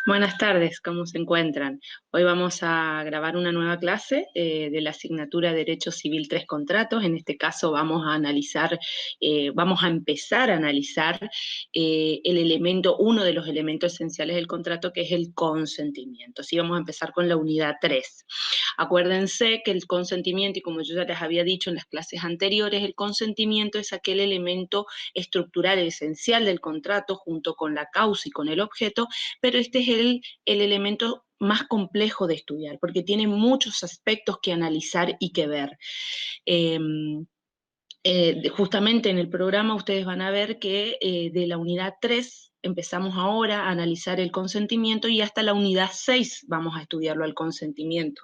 Buenas tardes, ¿cómo se encuentran? Hoy vamos a grabar una nueva clase de la asignatura Derecho Civil 3 Contratos. En este caso vamos a analizar, vamos a empezar a analizar uno de los elementos esenciales del contrato, que es el consentimiento. Sí, vamos a empezar con la unidad 3. Acuérdense que el consentimiento, y como yo ya les había dicho en las clases anteriores, el consentimiento es aquel elemento estructural esencial del contrato junto con la causa y con el objeto, pero este es el elemento más complejo de estudiar, porque tiene muchos aspectos que analizar y que ver. Eh, Justamente en el programa ustedes van a ver que de la unidad 3 empezamos ahora a analizar el consentimiento y hasta la unidad 6 vamos a estudiarlo al consentimiento.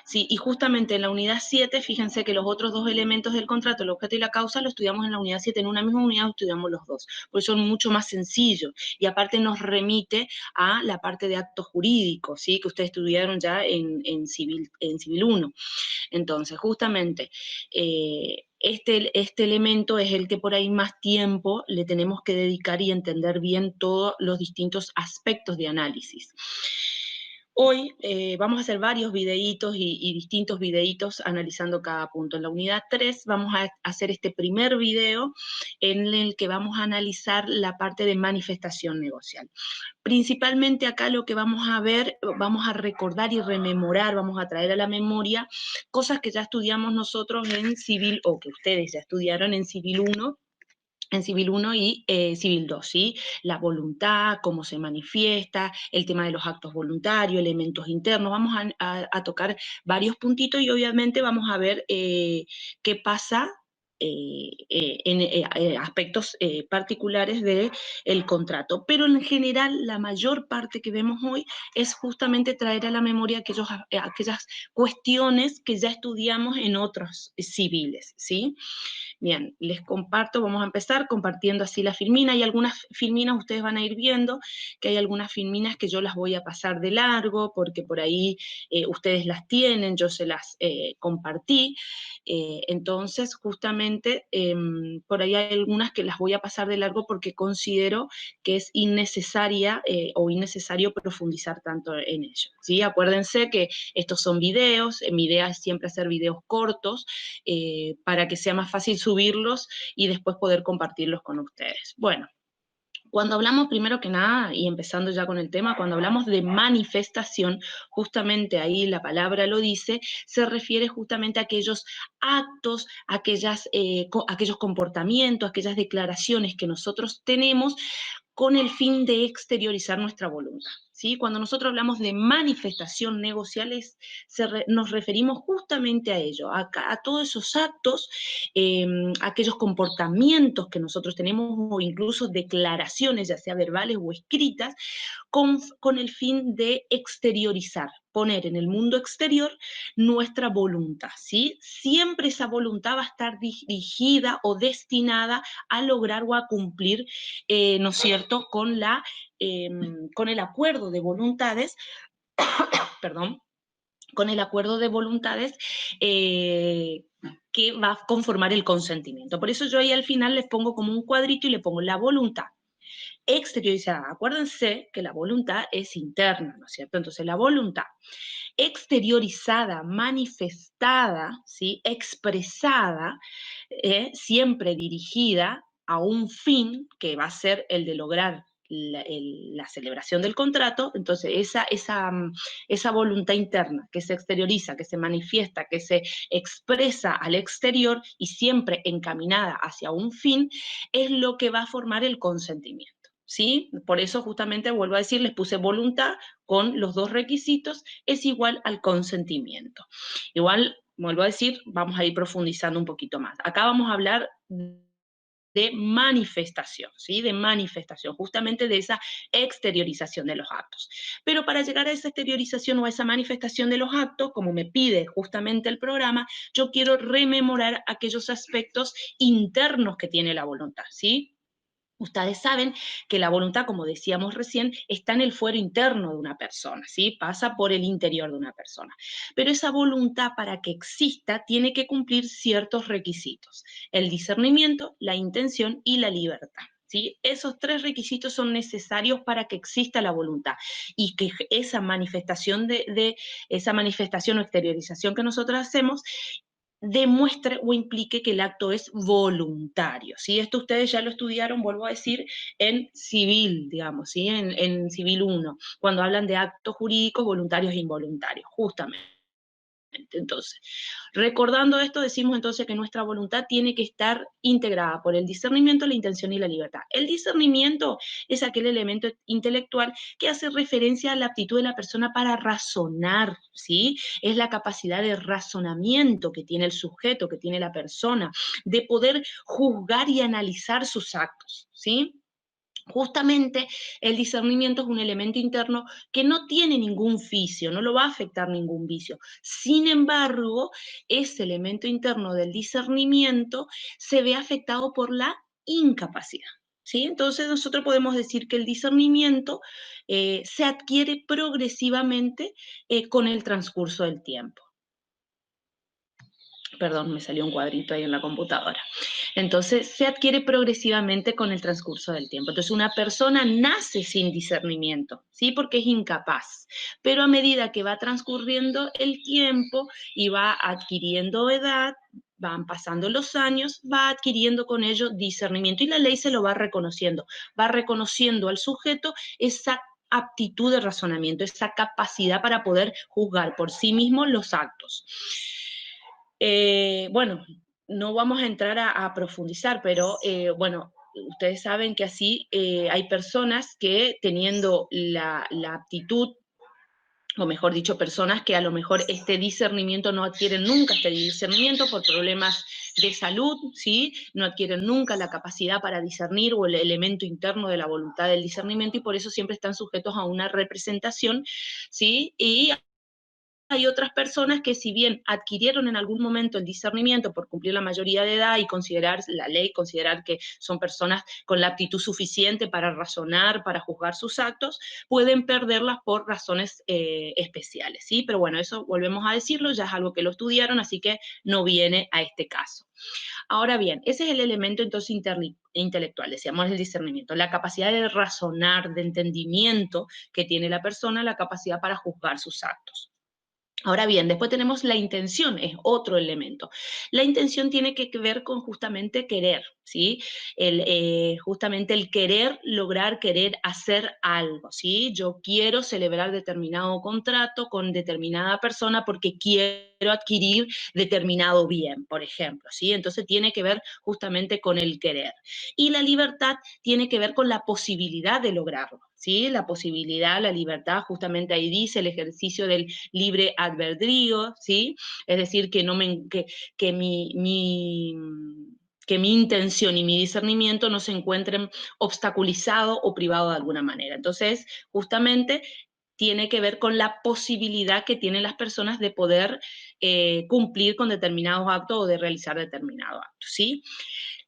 Sí, y justamente en la unidad 7, fíjense que los otros dos elementos del contrato, el objeto y la causa, lo estudiamos en la unidad 7, en una misma unidad estudiamos los dos, porque son mucho más sencillos, y aparte nos remite a la parte de actos jurídicos, ¿sí? Que ustedes estudiaron ya en Civil 1. Entonces, justamente, este elemento es el que por ahí más tiempo le tenemos que dedicar y entender bien todos los distintos aspectos de análisis. Hoy vamos a hacer varios videitos y distintos videitos analizando cada punto. En la unidad 3 vamos a hacer este primer video en el que vamos a analizar la parte de manifestación negocial. Principalmente acá lo que vamos a ver, vamos a recordar y rememorar, vamos a traer a la memoria cosas que ya estudiamos nosotros en Civil, o que ustedes ya estudiaron en Civil 1 y Civil 2, ¿sí? La voluntad, cómo se manifiesta, el tema de los actos voluntarios, elementos internos, vamos a tocar varios puntitos y obviamente vamos a ver qué pasa en aspectos particulares del contrato. Pero en general, la mayor parte que vemos hoy es justamente traer a la memoria aquellas cuestiones que ya estudiamos en otros civiles, ¿sí? Bien, les comparto, vamos a empezar compartiendo así la filmina. Hay algunas filminas, ustedes van a ir viendo que hay algunas filminas que yo las voy a pasar de largo, porque por ahí ustedes las tienen, yo se las compartí. Entonces, justamente, por ahí hay algunas que las voy a pasar de largo porque considero que es innecesaria o innecesario profundizar tanto en ello, ¿sí? Acuérdense que estos son videos, mi idea es siempre hacer videos cortos, para que sea más fácil subirlos y después poder compartirlos con ustedes. Bueno, cuando hablamos, primero que nada, y empezando ya con el tema, cuando hablamos de manifestación, justamente ahí la palabra lo dice, se refiere justamente a aquellos actos, aquellos comportamientos, aquellas declaraciones que nosotros tenemos con el fin de exteriorizar nuestra voluntad, ¿sí? Cuando nosotros hablamos de manifestación negocial, nos referimos justamente a ello, a todos esos actos, aquellos comportamientos que nosotros tenemos, o incluso declaraciones, ya sea verbales o escritas, con el fin de exteriorizar, poner en el mundo exterior nuestra voluntad, ¿sí? Siempre esa voluntad va a estar dirigida o destinada a lograr o a cumplir, ¿no es cierto?, con el acuerdo de voluntades, perdón, con el acuerdo de voluntades que va a conformar el consentimiento. Por eso yo ahí al final les pongo como un cuadrito y le pongo la voluntad exteriorizada. Acuérdense que la voluntad es interna, ¿no es cierto? Entonces la voluntad exteriorizada, manifestada, ¿sí? Expresada, siempre dirigida a un fin que va a ser el de lograr la celebración del contrato. Entonces esa voluntad interna que se exterioriza, que se manifiesta, que se expresa al exterior y siempre encaminada hacia un fin, es lo que va a formar el consentimiento, ¿sí? Por eso justamente vuelvo a decir, les puse voluntad con los dos requisitos, es igual al consentimiento. Igual, vuelvo a decir, vamos a ir profundizando un poquito más. Acá vamos a hablar de manifestación, ¿sí? De manifestación, justamente de esa exteriorización de los actos. Pero para llegar a esa exteriorización o a esa manifestación de los actos, como me pide justamente el programa, yo quiero rememorar aquellos aspectos internos que tiene la voluntad, ¿sí? Ustedes saben que la voluntad, como decíamos recién, está en el fuero interno de una persona, ¿sí? Pasa por el interior de una persona. Pero esa voluntad, para que exista, tiene que cumplir ciertos requisitos: el discernimiento, la intención y la libertad, ¿sí? Esos 3 requisitos son necesarios para que exista la voluntad y que esa manifestación esa manifestación o exteriorización que nosotros hacemos demuestre o implique que el acto es voluntario, ¿sí? Esto ustedes ya lo estudiaron, vuelvo a decir, en civil, digamos, ¿sí? En civil 1, cuando hablan de actos jurídicos voluntarios e involuntarios, justamente. Entonces, recordando esto, decimos entonces que nuestra voluntad tiene que estar integrada por el discernimiento, la intención y la libertad. El discernimiento es aquel elemento intelectual que hace referencia a la aptitud de la persona para razonar, ¿sí? Es la capacidad de razonamiento que tiene el sujeto, que tiene la persona, de poder juzgar y analizar sus actos, ¿sí? Justamente el discernimiento es un elemento interno que no tiene ningún vicio, no lo va a afectar ningún vicio. Sin embargo, ese elemento interno del discernimiento se ve afectado por la incapacidad. ¿Sí? Entonces nosotros podemos decir que el discernimiento se adquiere progresivamente con el transcurso del tiempo. Perdón, me salió un cuadrito ahí en la computadora. Entonces, se adquiere progresivamente con el transcurso del tiempo. Entonces, una persona nace sin discernimiento, ¿sí? Porque es incapaz. Pero a medida que va transcurriendo el tiempo y va adquiriendo edad, van pasando los años, va adquiriendo con ello discernimiento y la ley se lo va reconociendo al sujeto esa aptitud de razonamiento, esa capacidad para poder juzgar por sí mismo los actos. Bueno, no vamos a entrar a profundizar, pero bueno, ustedes saben que así hay personas que teniendo la aptitud, o mejor dicho, personas que a lo mejor este discernimiento no adquieren nunca este discernimiento por problemas de salud, ¿sí? No adquieren nunca la capacidad para discernir o el elemento interno de la voluntad del discernimiento y por eso siempre están sujetos a una representación, ¿sí? Y hay otras personas que si bien adquirieron en algún momento el discernimiento por cumplir la mayoría de edad y considerar la ley, considerar que son personas con la aptitud suficiente para razonar, para juzgar sus actos, pueden perderlas por razones especiales, ¿sí? Pero bueno, eso volvemos a decirlo, ya es algo que lo estudiaron, así que no viene a este caso. Ahora bien, ese es el elemento entonces intelectual, decíamos el discernimiento, la capacidad de razonar, de entendimiento que tiene la persona, la capacidad para juzgar sus actos. Ahora bien, después tenemos la intención, es otro elemento. La intención tiene que ver con justamente querer, ¿sí? Justamente el querer lograr, querer hacer algo, ¿sí? Yo quiero celebrar determinado contrato con determinada persona porque quiero adquirir determinado bien, por ejemplo, ¿sí? Entonces tiene que ver justamente con el querer. Y la libertad tiene que ver con la posibilidad de lograrlo, ¿sí? La posibilidad, la libertad, justamente ahí dice el ejercicio del libre albedrío, ¿sí? Es decir, que, no me, que mi intención y mi discernimiento no se encuentren obstaculizados o privados de alguna manera. Entonces, justamente tiene que ver con la posibilidad que tienen las personas de poder cumplir con determinados actos o de realizar determinados actos, ¿sí?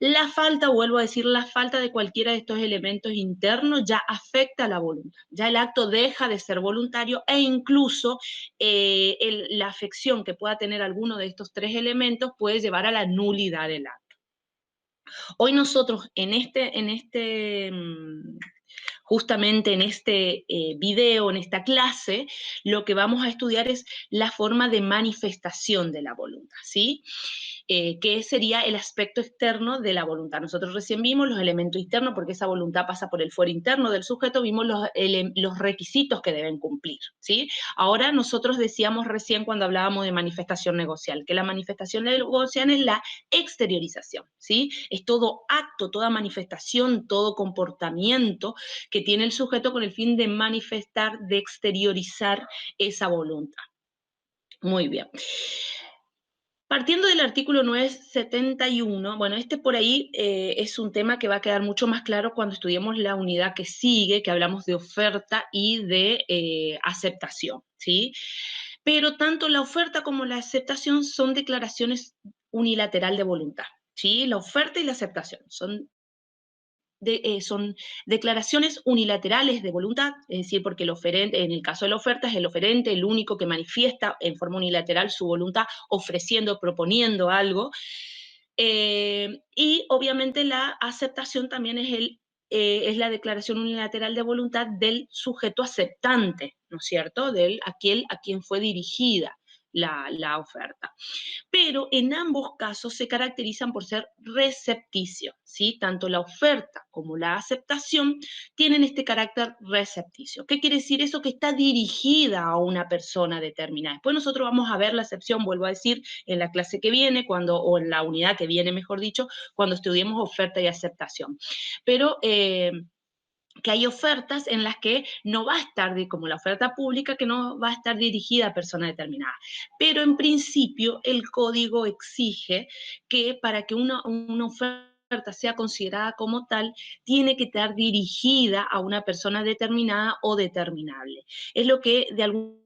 La falta, vuelvo a decir, la falta de cualquiera de estos elementos internos ya afecta a la voluntad. Ya el acto deja de ser voluntario e incluso la afección que pueda tener alguno de estos 3 elementos puede llevar a la nulidad del acto. Hoy nosotros justamente en este video, en esta clase, lo que vamos a estudiar es la forma de manifestación de la voluntad, ¿sí? Que sería el aspecto externo de la voluntad. Nosotros recién vimos los elementos internos, porque esa voluntad pasa por el fuero interno del sujeto, vimos los requisitos que deben cumplir, ¿sí? Ahora nosotros decíamos recién cuando hablábamos de manifestación negocial, que la manifestación negocial es la exteriorización, ¿sí? Es todo acto, toda manifestación, todo comportamiento que tiene el sujeto con el fin de manifestar, de exteriorizar esa voluntad. Muy bien. Partiendo del artículo 971, bueno, este por ahí es un tema que va a quedar mucho más claro cuando estudiemos la unidad que sigue, que hablamos de oferta y de aceptación, ¿sí? Pero tanto la oferta como la aceptación son declaraciones unilateral de voluntad, ¿sí? La oferta y la aceptación son declaraciones unilaterales de voluntad, es decir, porque el oferente, en el caso de la oferta, es el oferente el único que manifiesta en forma unilateral su voluntad, ofreciendo, proponiendo algo. Y obviamente la aceptación también es el es la declaración unilateral de voluntad del sujeto aceptante, ¿no es cierto?, del aquel a quien fue dirigida la oferta. Pero en ambos casos se caracterizan por ser recepticio, ¿sí? Tanto la oferta como la aceptación tienen este carácter recepticio. ¿Qué quiere decir eso? Que está dirigida a una persona determinada. Después nosotros vamos a ver la acepción, vuelvo a decir, en la clase que viene, o en la unidad que viene, mejor dicho, cuando estudiemos oferta y aceptación. Pero que hay ofertas en las que no va a estar, como la oferta pública, que no va a estar dirigida a persona determinada. Pero en principio el código exige que para que una oferta sea considerada como tal, tiene que estar dirigida a una persona determinada o determinable. Es lo que de algún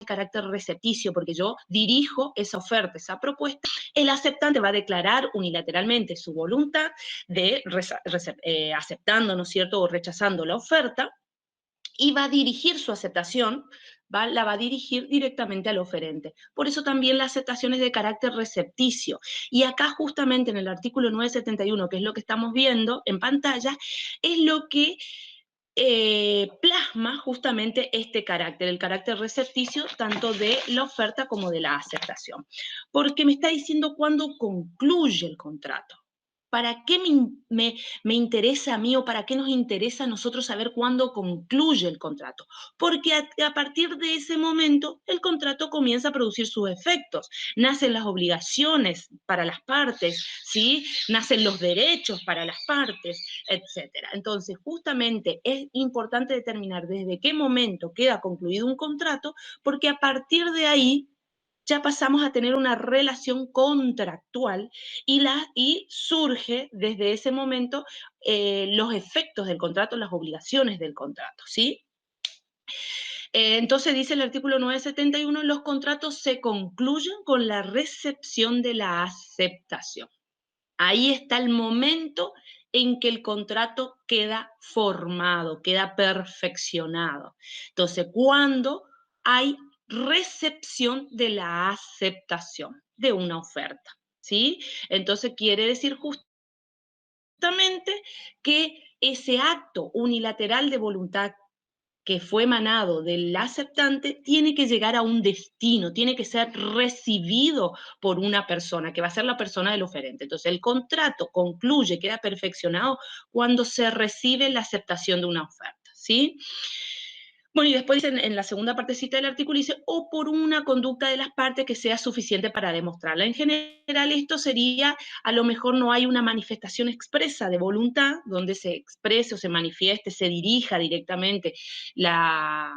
carácter recepticio, porque yo dirijo esa oferta, esa propuesta. El aceptante va a declarar unilateralmente su voluntad de aceptando, ¿no es cierto?, o rechazando la oferta, y va a dirigir su aceptación, la va a dirigir directamente al oferente. Por eso también la aceptación es de carácter recepticio. Y acá justamente en el artículo 971, que es lo que estamos viendo en pantalla, es lo que plasma justamente este carácter, el carácter recepticio tanto de la oferta como de la aceptación. Porque me está diciendo cuándo concluye el contrato. ¿Para qué me interesa a mí o para qué nos interesa a nosotros saber cuándo concluye el contrato? Porque a partir de ese momento el contrato comienza a producir sus efectos. Nacen las obligaciones para las partes, ¿sí? Nacen los derechos para las partes, etcétera. Entonces, justamente es importante determinar desde qué momento queda concluido un contrato, porque a partir de ahí ya pasamos a tener una relación contractual y surge desde ese momento los efectos del contrato, las obligaciones del contrato, ¿sí? Entonces dice el artículo 971, los contratos se concluyen con la recepción de la aceptación. Ahí está el momento en que el contrato queda formado, queda perfeccionado. Entonces, cuando hay recepción de la aceptación de una oferta, ¿sí? Entonces, quiere decir justamente que ese acto unilateral de voluntad que fue emanado del aceptante tiene que llegar a un destino, tiene que ser recibido por una persona, que va a ser la persona del oferente. Entonces, el contrato concluye, queda perfeccionado cuando se recibe la aceptación de una oferta, ¿sí? Bueno, y después dice en la segunda partecita del artículo, dice, o por una conducta de las partes que sea suficiente para demostrarla. En general, esto sería, a lo mejor no hay una manifestación expresa de voluntad, donde se exprese o se manifieste, se dirija directamente la,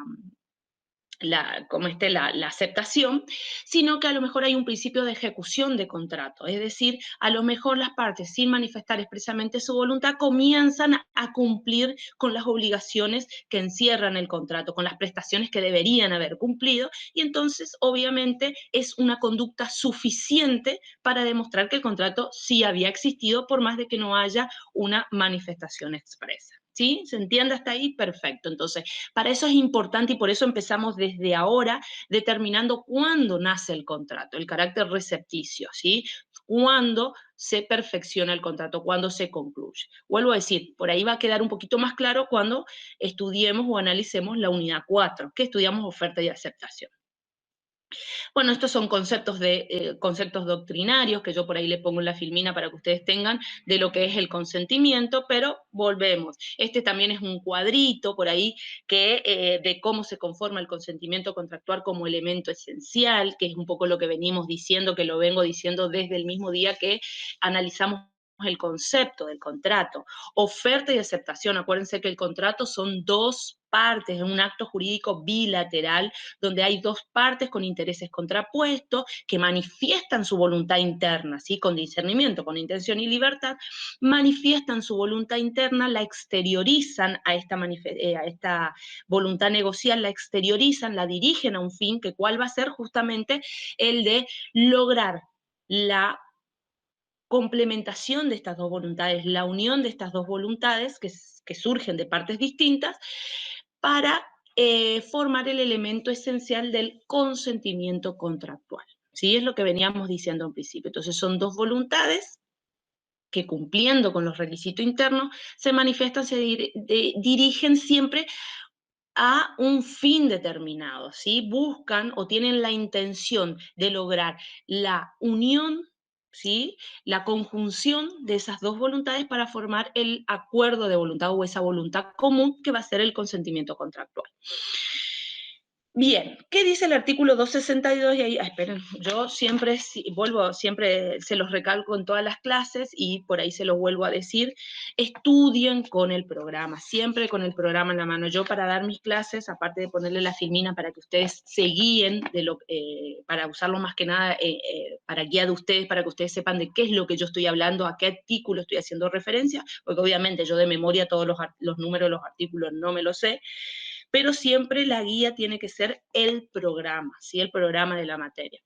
la aceptación, sino que a lo mejor hay un principio de ejecución de contrato, es decir, a lo mejor las partes, sin manifestar expresamente su voluntad, comienzan a cumplir con las obligaciones que encierran el contrato, con las prestaciones que deberían haber cumplido, y entonces, obviamente, es una conducta suficiente para demostrar que el contrato sí había existido, por más de que no haya una manifestación expresa. ¿Sí? ¿Se entiende hasta ahí? Perfecto. Entonces, para eso es importante y por eso empezamos desde ahora determinando cuándo nace el contrato, el carácter recepticio, ¿sí? Cuándo se perfecciona el contrato, cuándo se concluye. Vuelvo a decir, por ahí va a quedar un poquito más claro cuando estudiemos o analicemos la unidad 4, que estudiamos oferta y aceptación. Bueno, estos son conceptos doctrinarios que yo por ahí le pongo en la filmina para que ustedes tengan de lo que es el consentimiento, pero volvemos. Este también es un cuadrito por ahí de cómo se conforma el consentimiento contractual como elemento esencial, que es un poco lo que venimos diciendo, que lo vengo diciendo desde el mismo día que analizamos el concepto del contrato. Oferta y aceptación, acuérdense que el contrato son dos partes, es un acto jurídico bilateral donde hay dos partes con intereses contrapuestos que manifiestan su voluntad interna, ¿sí? Con discernimiento, con intención y libertad, manifiestan su voluntad interna, la exteriorizan a esta voluntad negocial, la exteriorizan, la dirigen a un fin, que cuál va a ser justamente el de lograr la complementación de estas dos voluntades, la unión de estas dos voluntades que surgen de partes distintas para formar el elemento esencial del consentimiento contractual. ¿sí? Es lo que veníamos diciendo al principio. Entonces son dos voluntades que cumpliendo con los requisitos internos se manifiestan, dirigen siempre a un fin determinado, ¿sí? Buscan o tienen la intención de lograr la unión, ¿sí? La conjunción de esas dos voluntades para formar el acuerdo de voluntad o esa voluntad común que va a ser el consentimiento contractual. Bien, ¿qué dice el artículo 262? Y ahí, esperen, yo siempre siempre se los recalco en todas las clases y por ahí se los vuelvo a decir, estudien con el programa, siempre con el programa en la mano. Yo para dar mis clases, aparte de ponerle la filmina para que ustedes se guíen, para usarlo más que nada para guía de ustedes, para que ustedes sepan de qué es lo que yo estoy hablando, a qué artículo estoy haciendo referencia, porque obviamente yo de memoria todos los números de los artículos no me los sé, pero siempre la guía tiene que ser el programa, ¿sí? El programa de la materia.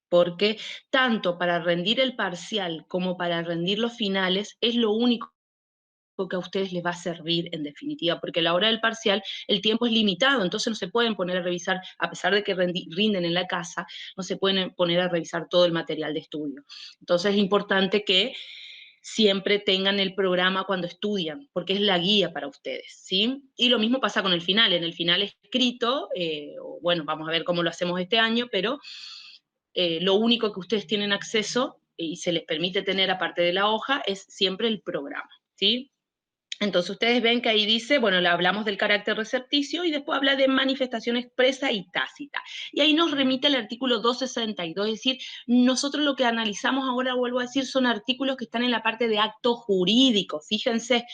Porque tanto para rendir el parcial como para rendir los finales es lo único que a ustedes les va a servir en definitiva, porque a la hora del parcial el tiempo es limitado, entonces no se pueden poner a revisar, a pesar de que rinden en la casa, no se pueden poner a revisar todo el material de estudio. Entonces es importante que siempre tengan el programa cuando estudian, porque es la guía para ustedes, ¿sí? Y lo mismo pasa con el final. En el final escrito, bueno, vamos a ver cómo lo hacemos este año, pero lo único que ustedes tienen acceso y se les permite tener aparte de la hoja es siempre el programa, ¿sí? Entonces ustedes ven que ahí dice, bueno, le hablamos del carácter recepticio y después habla de manifestación expresa y tácita. Y ahí nos remite el artículo 262, es decir, nosotros lo que analizamos ahora, vuelvo a decir, son artículos que están en la parte de acto jurídico. Fíjense,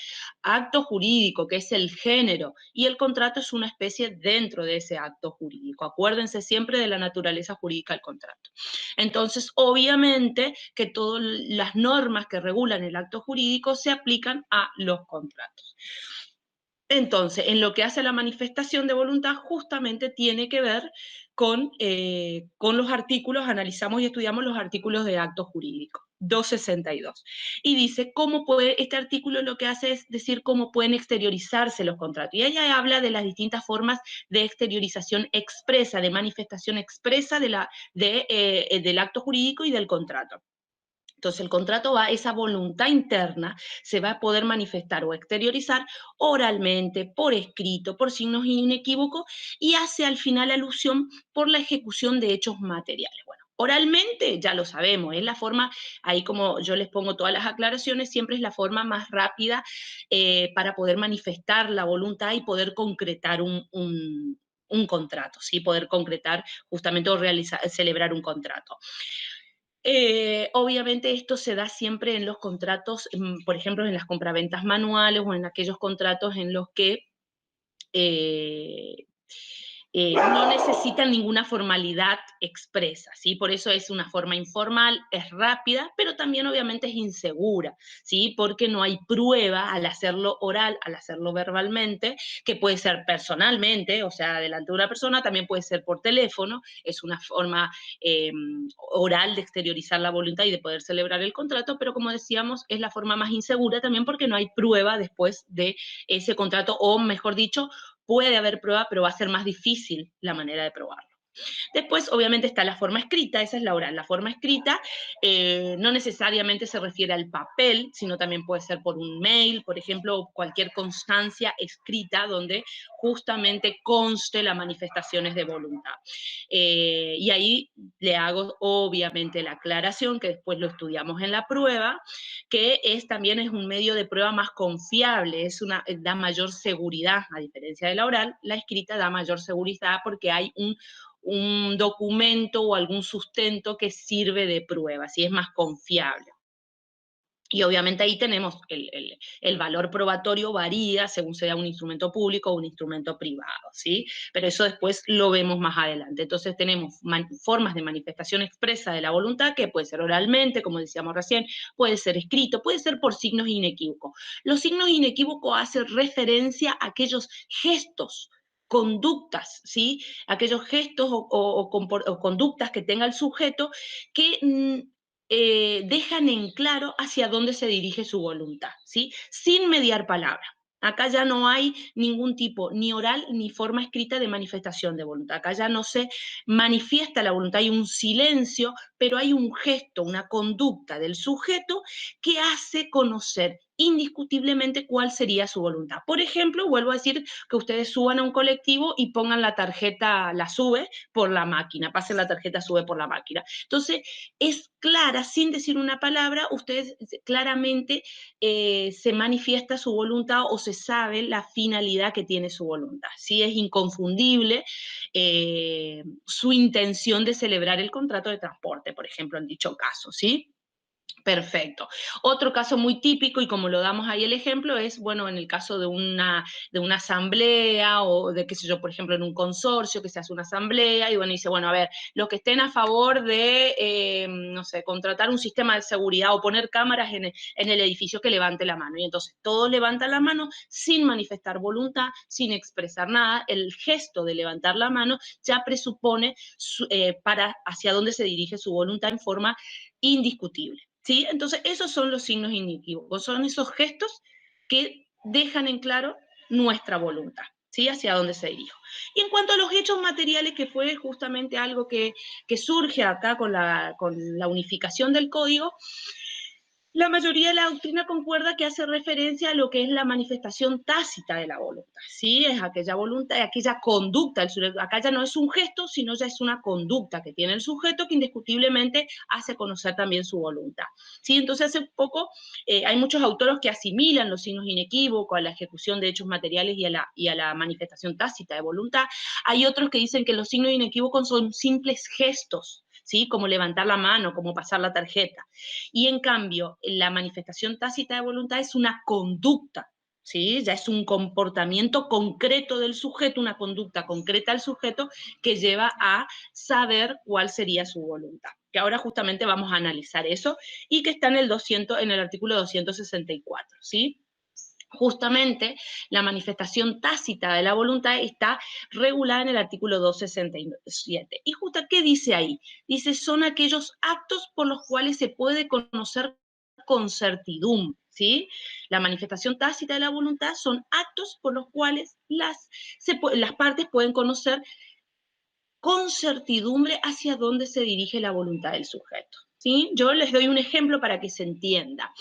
acto jurídico, que es el género, y el contrato es una especie dentro de ese acto jurídico. Acuérdense siempre de la naturaleza jurídica del contrato. Entonces, obviamente que todas las normas que regulan el acto jurídico se aplican a los contratos. Entonces, en lo que hace a la manifestación de voluntad, justamente tiene que ver con los artículos, analizamos y estudiamos los artículos de acto jurídico, 262. Y dice, este artículo lo que hace es decir cómo pueden exteriorizarse los contratos. Y ella habla de las distintas formas de exteriorización expresa, de manifestación expresa del acto jurídico y del contrato. Entonces el contrato esa voluntad interna se va a poder manifestar o exteriorizar oralmente, por escrito, por signos inequívocos y hace al final alusión por la ejecución de hechos materiales. Bueno, oralmente ya lo sabemos, es la forma, ahí como yo les pongo todas las aclaraciones, siempre es la forma más rápida para poder manifestar la voluntad y poder concretar un contrato, ¿sí? Poder concretar justamente o celebrar un contrato. Obviamente esto se da siempre en los contratos, por ejemplo, en las compraventas manuales o en aquellos contratos en los que eh, no necesitan ninguna formalidad expresa, ¿sí? Por eso es una forma informal, es rápida, pero también obviamente es insegura, ¿sí? Porque no hay prueba al hacerlo oral, al hacerlo verbalmente, que puede ser personalmente, o sea, delante de una persona, también puede ser por teléfono, es una forma oral de exteriorizar la voluntad y de poder celebrar el contrato, pero como decíamos, es la forma más insegura también porque no hay prueba después de ese contrato, o mejor dicho, puede haber prueba, pero va a ser más difícil la manera de probarlo. Después, obviamente, está la forma escrita, esa es la oral. La forma escrita no necesariamente se refiere al papel, sino también puede ser por un mail, por ejemplo, cualquier constancia escrita donde justamente conste las manifestaciones de voluntad. Y ahí le hago, obviamente, la aclaración, que después lo estudiamos en la prueba, que también es un medio de prueba más confiable, da mayor seguridad, a diferencia de la oral, la escrita da mayor seguridad porque hay un documento o algún sustento que sirve de prueba, así es más confiable. Y obviamente ahí tenemos el valor probatorio varía según sea un instrumento público o un instrumento privado, ¿sí? Pero eso después lo vemos más adelante. Entonces tenemos formas de manifestación expresa de la voluntad, que puede ser oralmente, como decíamos recién, puede ser escrito, puede ser por signos inequívocos. Los signos inequívocos hacen referencia a aquellos gestos, conductas, ¿sí? Aquellos gestos o conductas que tenga el sujeto que dejan en claro hacia dónde se dirige su voluntad, ¿sí? Sin mediar palabra. Acá ya no hay ningún tipo, ni oral ni forma escrita de manifestación de voluntad. Acá ya no se manifiesta la voluntad, hay un silencio, pero hay un gesto, una conducta del sujeto que hace conocer indiscutiblemente cuál sería su voluntad. Por ejemplo, vuelvo a decir que ustedes suban a un colectivo y pongan la tarjeta, la sube por la máquina, pasen la tarjeta, sube por la máquina. Entonces, es clara, sin decir una palabra, ustedes claramente se manifiesta su voluntad o se sabe la finalidad que tiene su voluntad. ¿Sí? Es inconfundible su intención de celebrar el contrato de transporte, por ejemplo, en dicho caso, ¿sí? Perfecto. Otro caso muy típico, y como lo damos ahí el ejemplo, es, bueno, en el caso de una asamblea o de, qué sé yo, por ejemplo, en un consorcio que se hace una asamblea y, bueno, dice, bueno, a ver, los que estén a favor de, no sé, contratar un sistema de seguridad o poner cámaras en el edificio, que levante la mano. Y entonces todos levantan la mano sin manifestar voluntad, sin expresar nada. El gesto de levantar la mano ya presupone para hacia dónde se dirige su voluntad en forma indiscutible. ¿Sí? Entonces, esos son los signos inequívocos, son esos gestos que dejan en claro nuestra voluntad, ¿sí? Hacia dónde se dirige. Y en cuanto a los hechos materiales, que fue justamente algo que surge acá con la unificación del código, la mayoría de la doctrina concuerda que hace referencia a lo que es la manifestación tácita de la voluntad, ¿sí? Es aquella voluntad, aquella conducta, acá ya no es un gesto, sino ya es una conducta que tiene el sujeto que indiscutiblemente hace conocer también su voluntad, ¿sí? Entonces hace poco hay muchos autores que asimilan los signos inequívocos a la ejecución de hechos materiales y a la manifestación tácita de voluntad. Hay otros que dicen que los signos inequívocos son simples gestos, ¿sí? Como levantar la mano, como pasar la tarjeta. Y en cambio, la manifestación tácita de voluntad es una conducta, ¿sí? Ya es un comportamiento concreto del sujeto, una conducta concreta del sujeto que lleva a saber cuál sería su voluntad. Que ahora justamente vamos a analizar eso y que está en el artículo 264, ¿sí? Justamente la manifestación tácita de la voluntad está regulada en el artículo 267. ¿Y justo qué dice ahí? Dice, son aquellos actos por los cuales se puede conocer con certidumbre, ¿sí? La manifestación tácita de la voluntad son actos por los cuales las partes pueden conocer con certidumbre hacia dónde se dirige la voluntad del sujeto, ¿sí? Yo les doy un ejemplo para que se entienda.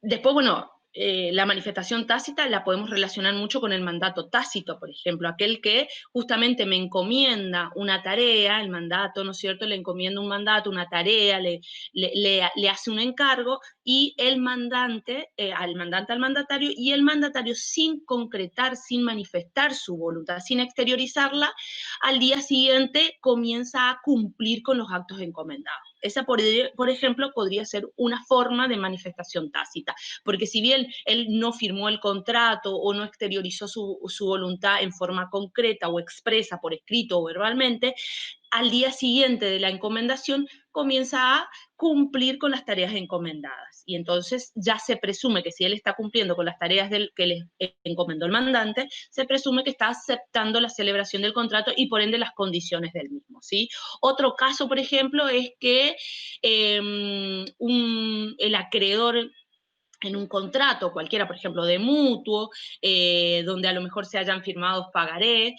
Después, bueno, la manifestación tácita la podemos relacionar mucho con el mandato tácito, por ejemplo, aquel que justamente me encomienda una tarea, el mandato, ¿no es cierto? Le encomienda un mandato, una tarea, le hace un encargo, y el mandante, al mandatario, y el mandatario, sin concretar, sin manifestar su voluntad, sin exteriorizarla, al día siguiente comienza a cumplir con los actos encomendados. Esa, por ejemplo, podría ser una forma de manifestación tácita, porque si bien él no firmó el contrato o no exteriorizó su voluntad en forma concreta o expresa por escrito o verbalmente, al día siguiente de la encomendación comienza a cumplir con las tareas encomendadas. Y entonces ya se presume que si él está cumpliendo con las tareas que le encomendó el mandante, se presume que está aceptando la celebración del contrato y por ende las condiciones del mismo, ¿sí? Otro caso, por ejemplo, es que el acreedor en un contrato cualquiera, por ejemplo, de mutuo, donde a lo mejor se hayan firmado pagarés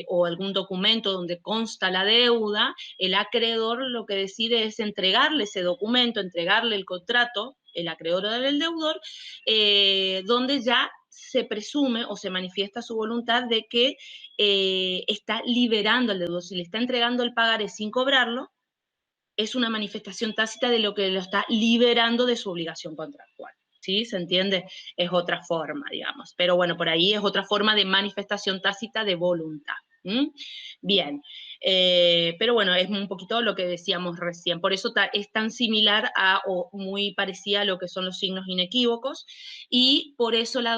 o algún documento donde consta la deuda, el acreedor lo que decide es entregarle ese documento, entregarle el contrato, el acreedor o el deudor, donde ya se presume o se manifiesta su voluntad de que está liberando al deudor. Si le está entregando el pagaré sin cobrarlo, es una manifestación tácita de lo que lo está liberando de su obligación contractual. ¿Sí? ¿Se entiende? Es otra forma, digamos. Pero bueno, por ahí es otra forma de manifestación tácita de voluntad. ¿Mm? Bien, pero bueno, es un poquito lo que decíamos recién, por eso es tan similar o muy parecida a lo que son los signos inequívocos, y por eso la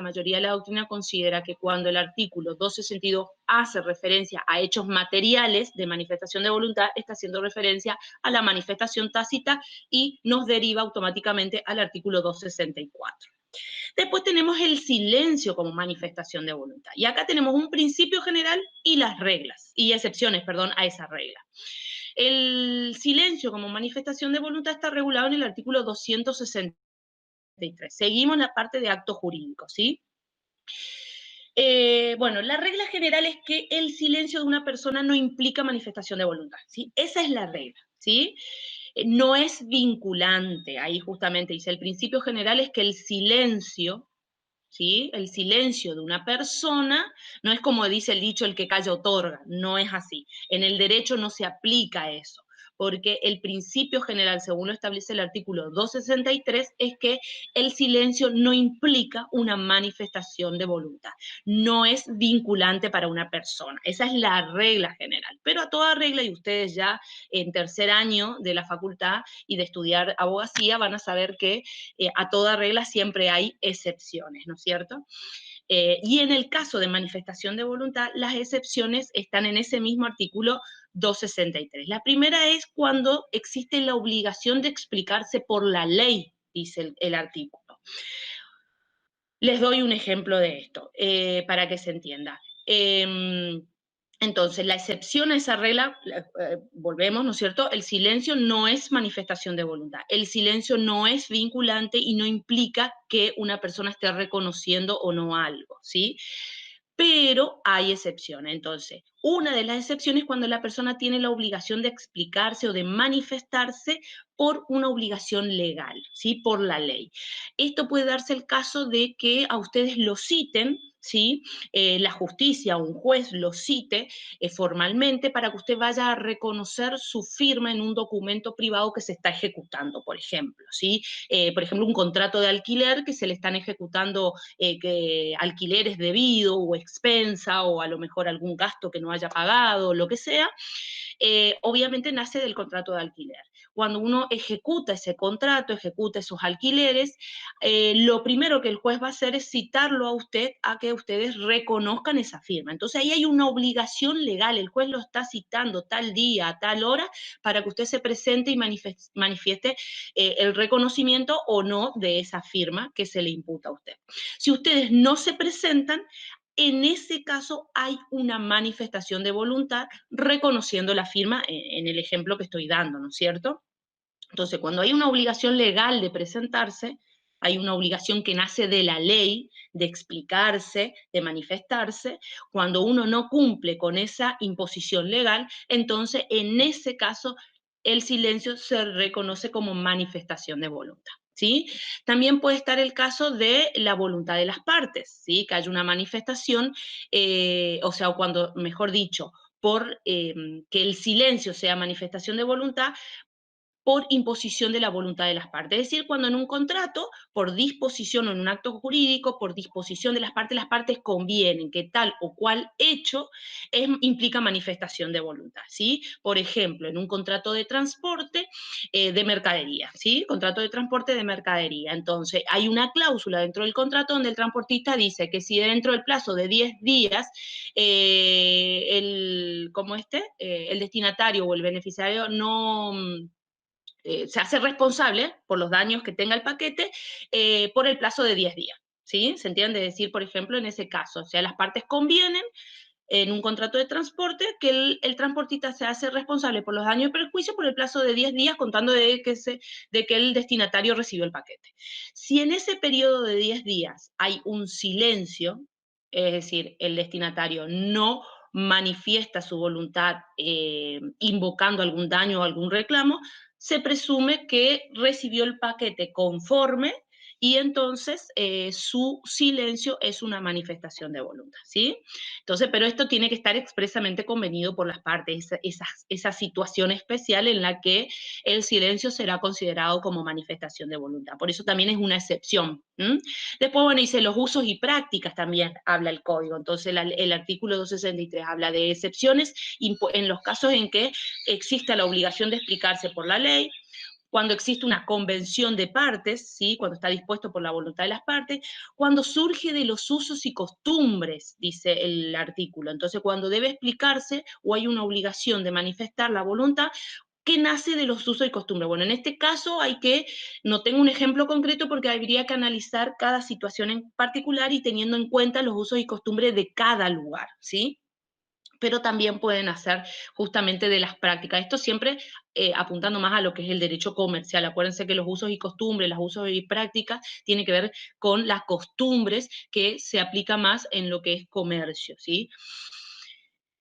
mayoría de la doctrina considera que cuando el artículo 262 hace referencia a hechos materiales de manifestación de voluntad, está haciendo referencia a la manifestación tácita y nos deriva automáticamente al artículo 264. Después tenemos el silencio como manifestación de voluntad. Y acá tenemos un principio general y las reglas, y excepciones, perdón, a esa regla. El silencio como manifestación de voluntad está regulado en el artículo 263. Seguimos en la parte de actos jurídicos, ¿sí? Bueno, la regla general es que el silencio de una persona no implica manifestación de voluntad, ¿sí? Esa es la regla, ¿sí? No es vinculante, ahí justamente dice, el principio general es que el silencio, ¿sí? El silencio de una persona no es como dice el dicho, el que calla otorga, no es así. En el derecho no se aplica eso, porque el principio general, según lo establece el artículo 263, es que el silencio no implica una manifestación de voluntad, no es vinculante para una persona. Esa es la regla general, pero a toda regla, y ustedes ya en tercer año de la facultad y de estudiar abogacía van a saber que a toda regla siempre hay excepciones, ¿no es cierto? Y en el caso de manifestación de voluntad, las excepciones están en ese mismo artículo 263. La primera es cuando existe la obligación de explicarse por la ley, dice el artículo. Les doy un ejemplo de esto, para que se entienda. Entonces, la excepción a esa regla, volvemos, ¿no es cierto? El silencio no es manifestación de voluntad. El silencio no es vinculante y no implica que una persona esté reconociendo o no algo, ¿sí? Pero hay excepciones. Entonces, una de las excepciones es cuando la persona tiene la obligación de explicarse o de manifestarse por una obligación legal, ¿sí? Por la ley. Esto puede darse el caso de que a ustedes lo citen, ¿sí? La justicia o un juez lo cite formalmente para que usted vaya a reconocer su firma en un documento privado que se está ejecutando, por ejemplo, ¿sí? Por ejemplo, un contrato de alquiler que se le están ejecutando que alquileres debido o expensa o a lo mejor algún gasto que no haya pagado, lo que sea, obviamente nace del contrato de alquiler. Cuando uno ejecuta ese contrato, ejecuta esos alquileres, lo primero que el juez va a hacer es citarlo a usted a que ustedes reconozcan esa firma. Entonces ahí hay una obligación legal, el juez lo está citando tal día, a tal hora, para que usted se presente y manifieste el reconocimiento o no de esa firma que se le imputa a usted. Si ustedes no se presentan, en ese caso hay una manifestación de voluntad reconociendo la firma en el ejemplo que estoy dando, ¿no es cierto? Entonces, cuando hay una obligación legal de presentarse, hay una obligación que nace de la ley, de explicarse, de manifestarse. Cuando uno no cumple con esa imposición legal, entonces en ese caso el silencio se reconoce como manifestación de voluntad, ¿sí? También puede estar el caso de la voluntad de las partes, ¿sí? Que haya una manifestación, o sea, cuando, mejor dicho, por que el silencio sea manifestación de voluntad, por imposición de la voluntad de las partes. Es decir, cuando en un contrato, por disposición o en un acto jurídico, por disposición de las partes convienen que tal o cual hecho implica manifestación de voluntad, ¿sí? Por ejemplo, en un contrato de transporte de mercadería, ¿sí? Contrato de transporte de mercadería. Entonces, hay una cláusula dentro del contrato donde el transportista dice que si dentro del plazo de 10 días el destinatario o el beneficiario no se hace responsable por los daños que tenga el paquete por el plazo de 10 días. ¿Sí? ¿Se entiende? Decir, por ejemplo, en ese caso, o sea, las partes convienen en un contrato de transporte que el transportista se hace responsable por los daños y perjuicios por el plazo de 10 días contando de que el destinatario recibió el paquete. Si en ese periodo de 10 días hay un silencio, es decir, el destinatario no manifiesta su voluntad invocando algún daño o algún reclamo, se presume que recibió el paquete conforme y entonces su silencio es una manifestación de voluntad, ¿sí? Entonces, pero esto tiene que estar expresamente convenido por las partes, esa situación especial en la que el silencio será considerado como manifestación de voluntad. Por eso también es una excepción. Después, bueno, dice los usos y prácticas también habla el código. Entonces, el artículo 263 habla de excepciones en los casos en que exista la obligación de explicarse por la ley, cuando existe una convención de partes, ¿sí? Cuando está dispuesto por la voluntad de las partes, cuando surge de los usos y costumbres, dice el artículo. Entonces, cuando debe explicarse o hay una obligación de manifestar la voluntad que nace de los usos y costumbres. Bueno, en este caso no tengo un ejemplo concreto porque habría que analizar cada situación en particular y teniendo en cuenta los usos y costumbres de cada lugar, ¿sí? pero también pueden hacer justamente de las prácticas. Esto siempre apuntando más a lo que es el derecho comercial. Acuérdense que los usos y costumbres, los usos y prácticas, tienen que ver con las costumbres que se aplica más en lo que es comercio, ¿sí?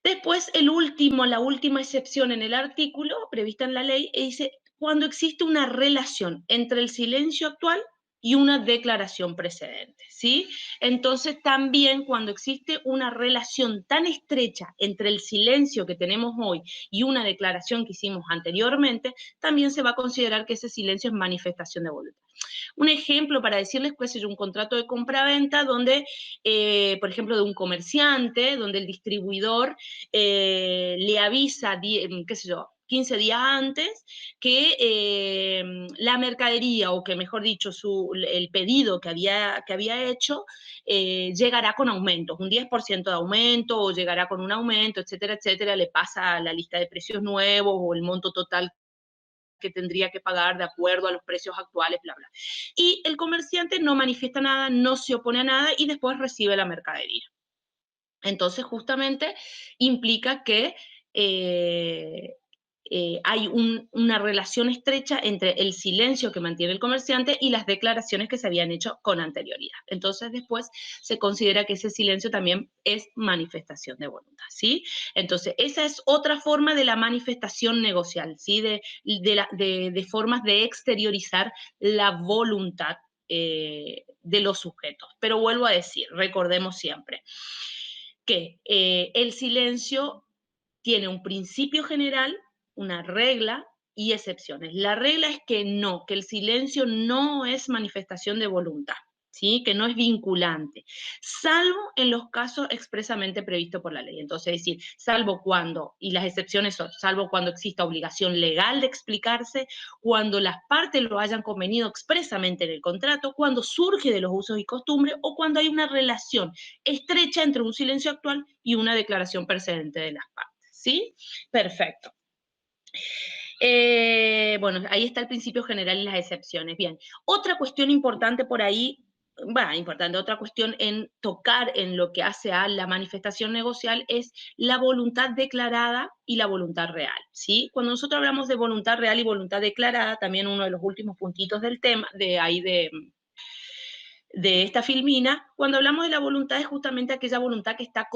Después, la última excepción en el artículo prevista en la ley, dice cuando existe una relación entre el silencio actual y una declaración precedente, ¿sí? Entonces, también cuando existe una relación tan estrecha entre el silencio que tenemos hoy y una declaración que hicimos anteriormente, también se va a considerar que ese silencio es manifestación de voluntad. Un ejemplo para decirles, pues, es un contrato de compraventa donde, por ejemplo, de un comerciante, donde el distribuidor le avisa, qué sé yo, 15 días antes, que la mercadería, o que mejor dicho, el pedido que había hecho, llegará con aumentos, un 10% de aumento, o llegará con un aumento, etcétera, etcétera, le pasa la lista de precios nuevos, o el monto total que tendría que pagar de acuerdo a los precios actuales, bla, bla. Y el comerciante no manifiesta nada, no se opone a nada y después recibe la mercadería. Entonces, justamente implica que hay una relación estrecha entre el silencio que mantiene el comerciante y las declaraciones que se habían hecho con anterioridad. Entonces, después se considera que ese silencio también es manifestación de voluntad, ¿sí? Entonces, esa es otra forma de la manifestación negocial, ¿sí? De formas de exteriorizar la voluntad de los sujetos. Pero vuelvo a decir, recordemos siempre, que el silencio tiene un principio general, una regla y excepciones. La regla es que no, que el silencio no es manifestación de voluntad, ¿sí? Que no es vinculante, salvo en los casos expresamente previstos por la ley. Entonces, es decir, salvo cuando, y las excepciones son, salvo cuando exista obligación legal de explicarse, cuando las partes lo hayan convenido expresamente en el contrato, cuando surge de los usos y costumbres, o cuando hay una relación estrecha entre un silencio actual y una declaración precedente de las partes, ¿sí? Perfecto. Bueno, ahí está el principio general y las excepciones. Bien, otra cuestión importante por ahí, otra cuestión en tocar en lo que hace a la manifestación negocial es la voluntad declarada y la voluntad real, ¿sí? Cuando nosotros hablamos de voluntad real y voluntad declarada, también uno de los últimos puntitos del tema, de esta filmina, cuando hablamos de la voluntad es justamente aquella voluntad que está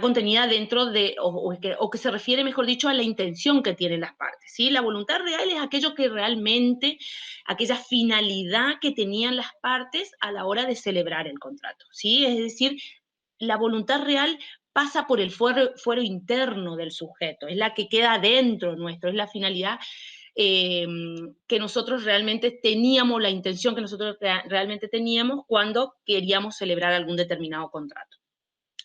contenida dentro de, o que se refiere, mejor dicho, a la intención que tienen las partes, ¿sí? La voluntad real es aquello que realmente, aquella finalidad que tenían las partes a la hora de celebrar el contrato, ¿sí? Es decir, la voluntad real pasa por el fuero interno del sujeto, es la que queda dentro nuestro, es la finalidad que nosotros realmente teníamos, la intención que nosotros realmente teníamos cuando queríamos celebrar algún determinado contrato.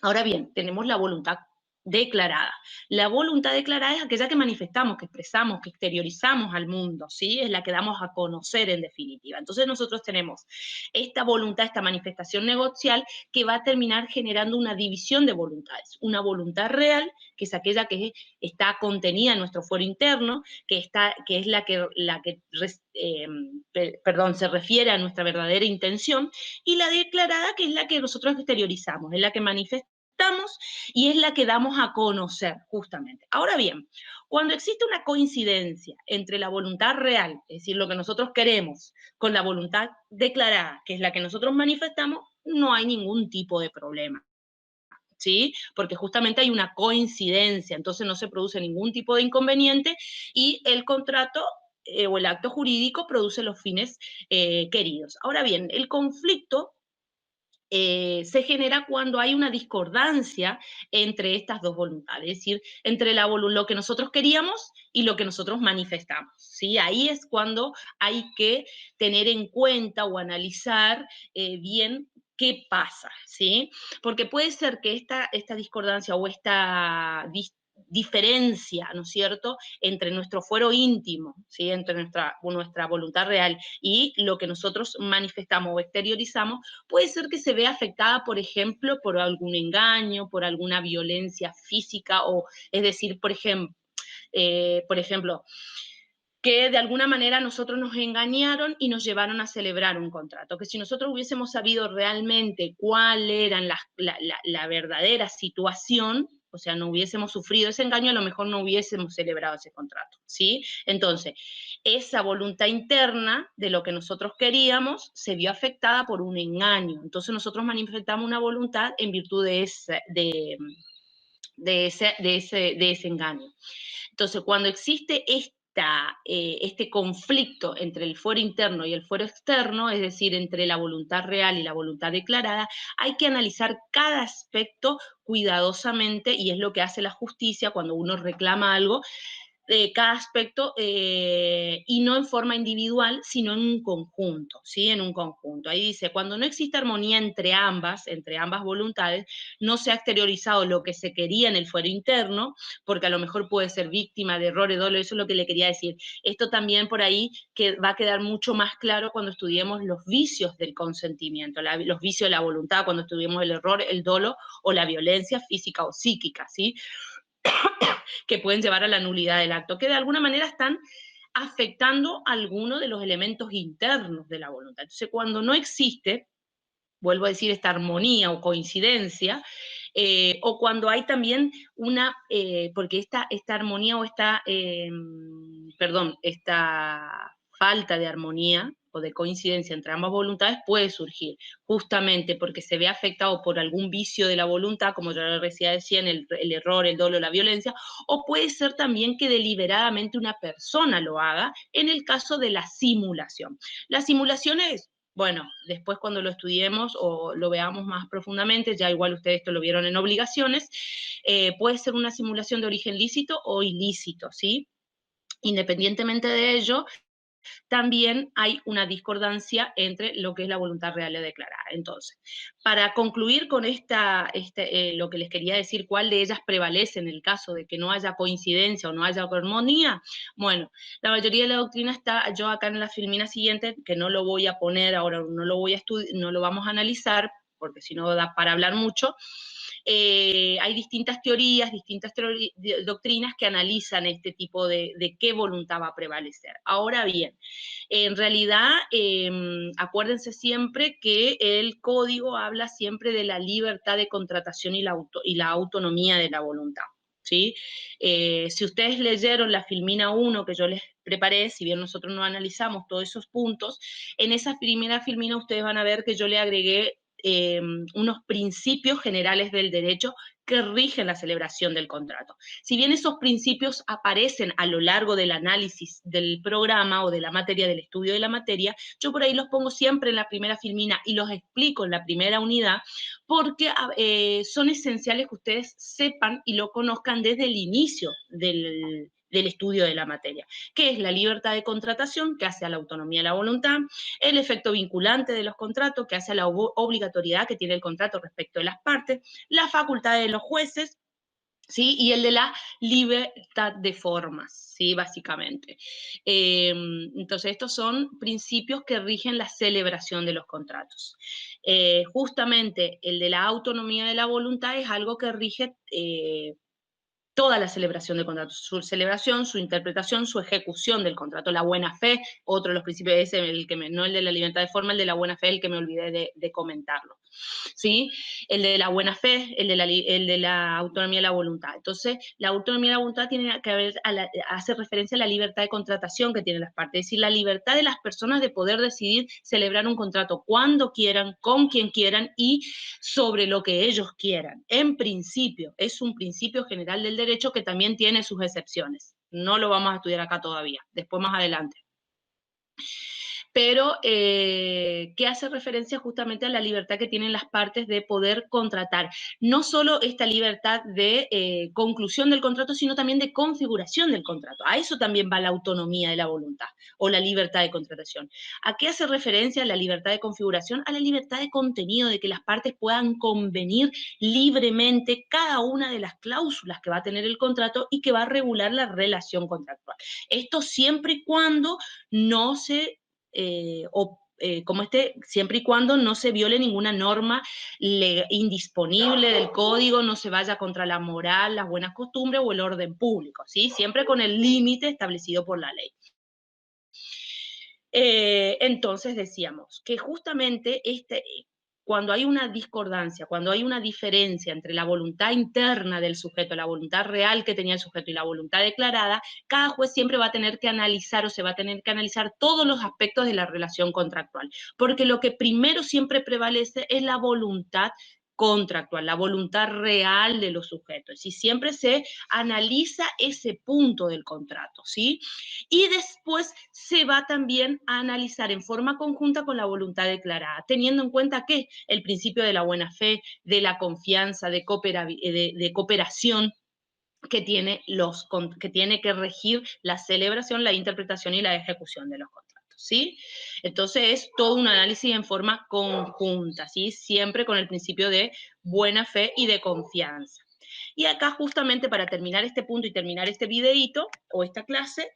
Ahora bien, tenemos la voluntad declarada. La voluntad declarada es aquella que manifestamos, que expresamos, que exteriorizamos al mundo, ¿sí? Es la que damos a conocer en definitiva. Entonces nosotros tenemos esta voluntad, esta manifestación negocial que va a terminar generando una división de voluntades. Una voluntad real, que es aquella que está contenida en nuestro fuero interno, que es se refiere a nuestra verdadera intención, y la declarada, que es la que nosotros exteriorizamos, es la que manifestamos y es la que damos a conocer, justamente. Ahora bien, cuando existe una coincidencia entre la voluntad real, es decir, lo que nosotros queremos, con la voluntad declarada, que es la que nosotros manifestamos, no hay ningún tipo de problema, ¿sí? Porque justamente hay una coincidencia, entonces no se produce ningún tipo de inconveniente y el contrato o el acto jurídico produce los fines queridos. Ahora bien, el conflicto se genera cuando hay una discordancia entre estas dos voluntades, es decir, entre lo que nosotros queríamos y lo que nosotros manifestamos, ¿sí? Ahí es cuando hay que tener en cuenta o analizar bien qué pasa, ¿sí? Porque puede ser que esta discordancia o esta diferencia, ¿no es cierto?, entre nuestro fuero íntimo, ¿sí?, entre nuestra voluntad real y lo que nosotros manifestamos o exteriorizamos, puede ser que se vea afectada, por ejemplo, por algún engaño, por alguna violencia física, o es decir, por ejemplo, que de alguna manera nosotros nos engañaron y nos llevaron a celebrar un contrato, que si nosotros hubiésemos sabido realmente cuál era la verdadera situación, o sea, no hubiésemos sufrido ese engaño, a lo mejor no hubiésemos celebrado ese contrato, ¿sí? Entonces, esa voluntad interna de lo que nosotros queríamos se vio afectada por un engaño. Entonces nosotros manifestamos una voluntad en virtud de ese engaño. Entonces, cuando existe este conflicto entre el fuero interno y el fuero externo, es decir, entre la voluntad real y la voluntad declarada, hay que analizar cada aspecto cuidadosamente, y es lo que hace la justicia cuando uno reclama algo, cada aspecto, y no en forma individual, sino en un conjunto, ¿sí? En un conjunto. Ahí dice, cuando no existe armonía entre ambas voluntades, no se ha exteriorizado lo que se quería en el fuero interno, porque a lo mejor puede ser víctima de errores, dolor, eso es lo que le quería decir. Esto también por ahí que va a quedar mucho más claro cuando estudiemos los vicios del consentimiento, los vicios de la voluntad, cuando estudiemos el error, el dolo o la violencia física o psíquica, ¿sí? Que pueden llevar a la nulidad del acto, que de alguna manera están afectando algunos de los elementos internos de la voluntad. Entonces, cuando no existe, vuelvo a decir, esta armonía o coincidencia, o cuando hay también porque esta armonía o esta falta de armonía o de coincidencia entre ambas voluntades puede surgir justamente porque se ve afectado por algún vicio de la voluntad, como yo le decía, el error, el dolo, la violencia, o puede ser también que deliberadamente una persona lo haga en el caso de la simulación. La simulación es, bueno, después cuando lo estudiemos o lo veamos más profundamente, ya igual ustedes esto lo vieron en obligaciones, puede ser una simulación de origen lícito o ilícito, ¿sí? Independientemente de ello, también hay una discordancia entre lo que es la voluntad real y declarada. Entonces, para concluir con lo que les quería decir, cuál de ellas prevalece en el caso de que no haya coincidencia o no haya armonía, bueno, la mayoría de la doctrina está, yo acá en la filmina siguiente, que no lo voy a poner ahora, no lo voy a estudiar, no lo vamos a analizar, porque si no da para hablar mucho. Hay distintas teorías, doctrinas que analizan este tipo de qué voluntad va a prevalecer. Ahora bien, en realidad, acuérdense siempre que el código habla siempre de la libertad de contratación y la autonomía de la voluntad, ¿sí? Si ustedes leyeron la Filmina 1 que yo les preparé, si bien nosotros no analizamos todos esos puntos, en esa primera Filmina ustedes van a ver que yo le agregué unos principios generales del derecho que rigen la celebración del contrato. Si bien esos principios aparecen a lo largo del análisis del programa o de la materia, del estudio de la materia, yo por ahí los pongo siempre en la primera filmina y los explico en la primera unidad, porque son esenciales que ustedes sepan y lo conozcan desde el inicio del estudio de la materia, que es la libertad de contratación, que hace a la autonomía de la voluntad, el efecto vinculante de los contratos, que hace a la obligatoriedad que tiene el contrato respecto de las partes, la facultad de los jueces, ¿sí? Y el de la libertad de formas, ¿sí? Básicamente. Entonces, estos son principios que rigen la celebración de los contratos. Justamente el de la autonomía de la voluntad es algo que rige toda la celebración del contrato, su celebración, su interpretación, su ejecución del contrato, la buena fe, otro de los principios es no el de la libertad de forma, el de la buena fe, el que me olvidé de comentarlo, ¿sí? El de la buena fe, el de la autonomía de la voluntad. Entonces, la autonomía de la voluntad tiene que ver, hace referencia a la libertad de contratación que tienen las partes, es decir, la libertad de las personas de poder decidir celebrar un contrato cuando quieran, con quien quieran y sobre lo que ellos quieran. En principio, es un principio general del derecho que también tiene sus excepciones. No lo vamos a estudiar acá todavía, después más adelante. Pero que hace referencia justamente a la libertad que tienen las partes de poder contratar. No solo esta libertad de conclusión del contrato, sino también de configuración del contrato. A eso también va la autonomía de la voluntad o la libertad de contratación. ¿A qué hace referencia la libertad de configuración? A la libertad de contenido, de que las partes puedan convenir libremente cada una de las cláusulas que va a tener el contrato y que va a regular la relación contractual. Esto siempre y cuando no se siempre y cuando no se viole ninguna norma indisponible del código, no se vaya contra la moral, las buenas costumbres o el orden público, ¿sí? Siempre con el límite establecido por la ley. Entonces decíamos que justamente cuando hay una discordancia, cuando hay una diferencia entre la voluntad interna del sujeto, la voluntad real que tenía el sujeto y la voluntad declarada, cada juez siempre va a tener que analizar o se va a tener que analizar todos los aspectos de la relación contractual, porque lo que primero siempre prevalece es la voluntad contractual, la voluntad real de los sujetos, y siempre se analiza ese punto del contrato, ¿sí? Y después se va también a analizar en forma conjunta con la voluntad declarada, teniendo en cuenta que el principio de la buena fe, de la confianza, de cooperación, que tiene que regir la celebración, la interpretación y la ejecución de los contratos, ¿sí? Entonces es todo un análisis en forma conjunta, ¿sí? Siempre con el principio de buena fe y de confianza. Y acá justamente para terminar este punto y terminar este videíto o esta clase,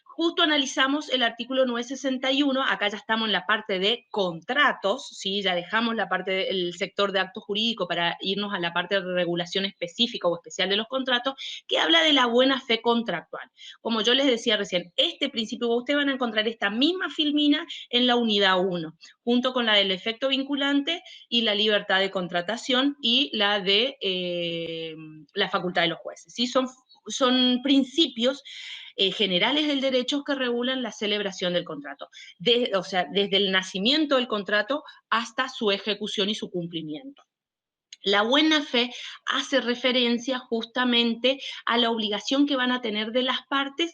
justo analizamos el artículo 961, acá ya estamos en la parte de contratos, ¿sí? Ya dejamos la parte del sector de acto jurídico para irnos a la parte de regulación específica o especial de los contratos, que habla de la buena fe contractual. Como yo les decía recién, este principio, ustedes van a encontrar esta misma filmina en la unidad 1, junto con la del efecto vinculante y la libertad de contratación y la de la facultad de los jueces, ¿sí? Son principios generales del derecho que regulan la celebración del contrato, o sea, desde el nacimiento del contrato hasta su ejecución y su cumplimiento. La buena fe hace referencia justamente a la obligación que van a tener de las partes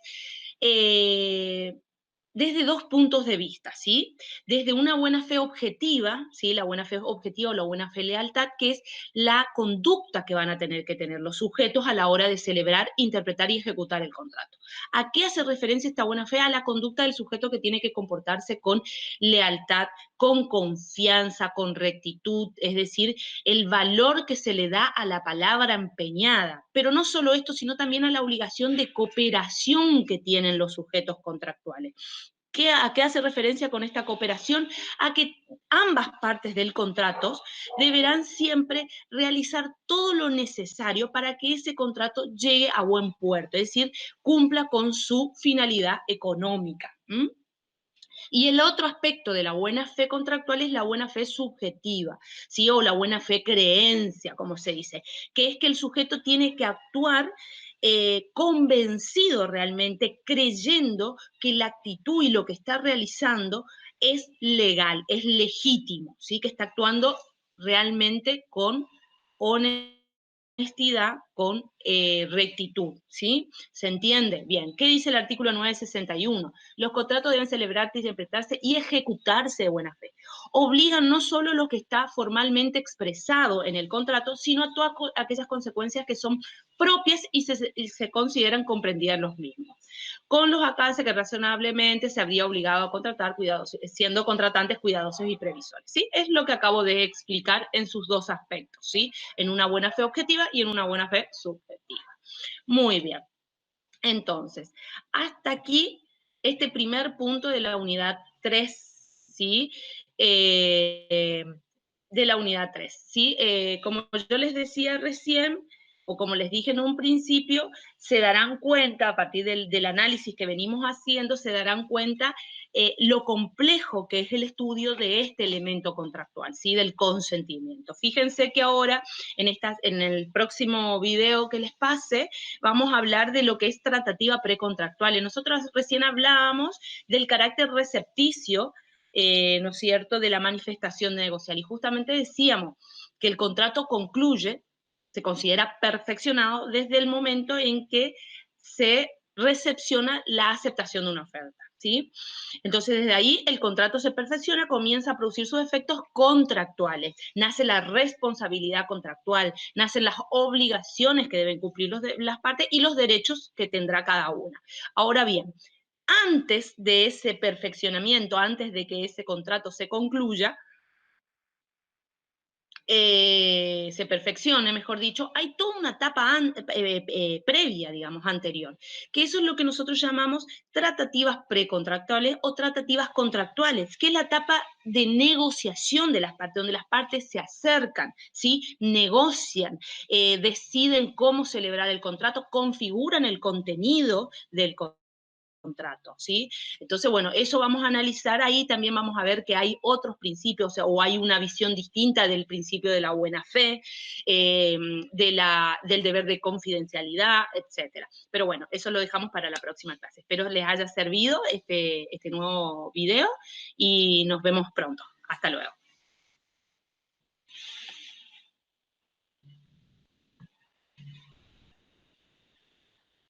desde dos puntos de vista, ¿sí? Desde una buena fe objetiva, ¿sí? La buena fe objetiva o la buena fe lealtad, que es la conducta que van a tener que tener los sujetos a la hora de celebrar, interpretar y ejecutar el contrato. ¿A qué hace referencia esta buena fe? A la conducta del sujeto que tiene que comportarse con lealtad, con confianza, con rectitud, es decir, el valor que se le da a la palabra empeñada. Pero no solo esto, sino también a la obligación de cooperación que tienen los sujetos contractuales. ¿A qué hace referencia con esta cooperación? A que ambas partes del contrato deberán siempre realizar todo lo necesario para que ese contrato llegue a buen puerto, es decir, cumpla con su finalidad económica. Y el otro aspecto de la buena fe contractual es la buena fe subjetiva, ¿sí? O la buena fe creencia, como se dice, que es que el sujeto tiene que actuar convencido realmente, creyendo que la actitud y lo que está realizando es legal, es legítimo, ¿sí? Que está actuando realmente con honestidad, con rectitud, ¿sí? ¿Se entiende? Bien, ¿qué dice el artículo 961? Los contratos deben celebrarse, interpretarse y ejecutarse de buena fe. Obligan no solo lo que está formalmente expresado en el contrato, sino a todas aquellas consecuencias que son propias y se consideran comprendidas en los mismos. Con los alcances que razonablemente se habría obligado a contratar, siendo contratantes cuidadosos y previsores, ¿sí? Es lo que acabo de explicar en sus dos aspectos, ¿sí? En una buena fe objetiva y en una buena fe subjetiva. Muy bien. Entonces, hasta aquí este primer punto de la unidad 3, ¿sí? De la unidad 3, ¿sí? Como yo les decía recién, o como les dije en un principio, se darán cuenta, a partir del análisis que venimos haciendo, se darán cuenta lo complejo que es el estudio de este elemento contractual, ¿sí? Del consentimiento. Fíjense que ahora, en el próximo video que les pase, vamos a hablar de lo que es tratativa precontractual. Y nosotros recién hablábamos del carácter recepticio, ¿no es cierto?, de la manifestación negocial. Y justamente decíamos que el contrato concluye, se considera perfeccionado desde el momento en que se recepciona la aceptación de una oferta, ¿sí? Entonces, desde ahí el contrato se perfecciona, comienza a producir sus efectos contractuales, nace la responsabilidad contractual, nacen las obligaciones que deben cumplir las partes y los derechos que tendrá cada una. Ahora bien, antes de ese perfeccionamiento, antes de que ese contrato se concluya, se perfeccione, mejor dicho, hay toda una etapa previa, digamos, anterior, que eso es lo que nosotros llamamos tratativas precontractuales o tratativas contractuales, que es la etapa de negociación de las partes, donde las partes se acercan, ¿sí? Negocian, deciden cómo celebrar el contrato, configuran el contenido del contrato, contrato, ¿sí? Entonces, bueno, eso vamos a analizar ahí, también vamos a ver que hay otros principios, o sea, o hay una visión distinta del principio de la buena fe, del deber de confidencialidad, etcétera. Pero bueno, eso lo dejamos para la próxima clase. Espero les haya servido este nuevo video y nos vemos pronto. Hasta luego.